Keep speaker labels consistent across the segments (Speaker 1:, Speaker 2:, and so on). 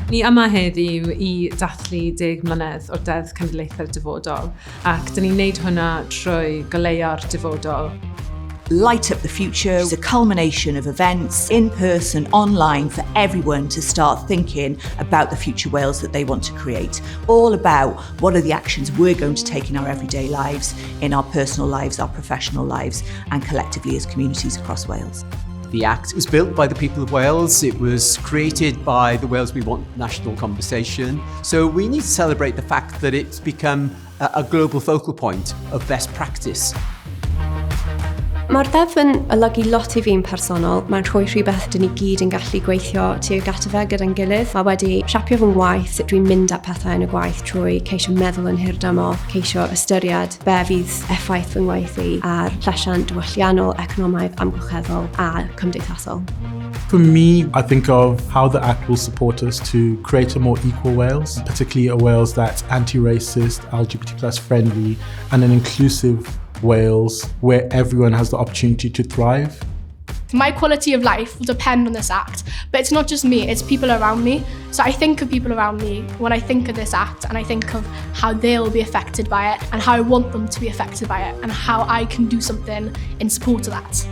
Speaker 1: Ni yma heddiw i dathlu 10 mlynedd o'r Deddf Cenedlaethau'r Dyfodol, ac dyn ni'n neud hwnna trwy goleuo'r dyfodol.
Speaker 2: Light Up the Future is a culmination of events, in person, online, for everyone to start thinking about the future Wales that they want to create. All about what are the actions we're going to take in our everyday lives, in our personal lives, our professional lives, and collectively as communities across Wales.
Speaker 3: The Act was built by the people of Wales. It was created by the Wales We Want national conversation. So we need to celebrate the fact that it's become a global focal point of best practice.
Speaker 4: Mae'r deddf yn olygu lot I fi'n personol. Mae'n rhoi rhywbeth dyn ni gyd yn gallu gweithio tuag ato fe gyda'n gilydd. Mae wedi siapio fy'n gwaith sut dwi'n mynd at pethau yn y gwaith trwy ceisio meddwl yn hirdymol, ceisio ystyried be fydd effaith fy'n gwaith I ar llesiant diwylliannol, economaidd, amgylcheddol a cymdeithasol.
Speaker 5: For me, I think of how the Act will support us to create a more equal Wales, particularly a Wales that's anti-racist, LGBT+ friendly, and an inclusive Wales where everyone has the opportunity to thrive.
Speaker 6: My quality of life will depend on this Act, but it's not just me, it's people around me. So I think of people around me when I think of this Act, and I think of how they'll be affected by it and how I want them to be affected by it and how I can do something in support of that.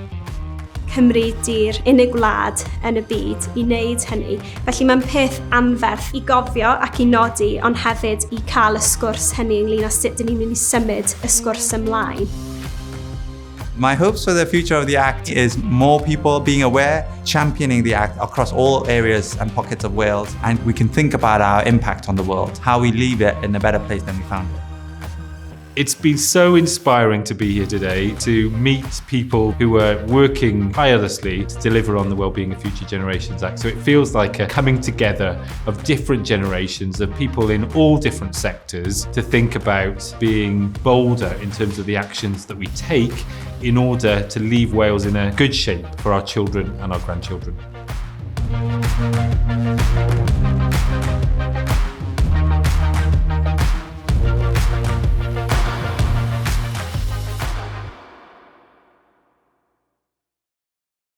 Speaker 7: Cymru di'r unig wlad yn y byd I wneud hynny. Felly mae'n peth anferth I gofio ac I nodi, ond hefyd I cael y sgwrs hynny ynglŷn â sut dyn ni'n mynd I symud y sgwrs ymlaen.
Speaker 8: My hopes for the future of the Act is more people being aware, championing the Act across all areas and pockets of Wales, and we can think about our impact on the world, how we leave it in a better place than we found it.
Speaker 9: It's been so inspiring to be here today, to meet people who are working tirelessly to deliver on the Wellbeing of Future Generations Act. So it feels like a coming together of different generations, of people in all different sectors to think about being bolder in terms of the actions that we take in order to leave Wales in a good shape for our children and our grandchildren.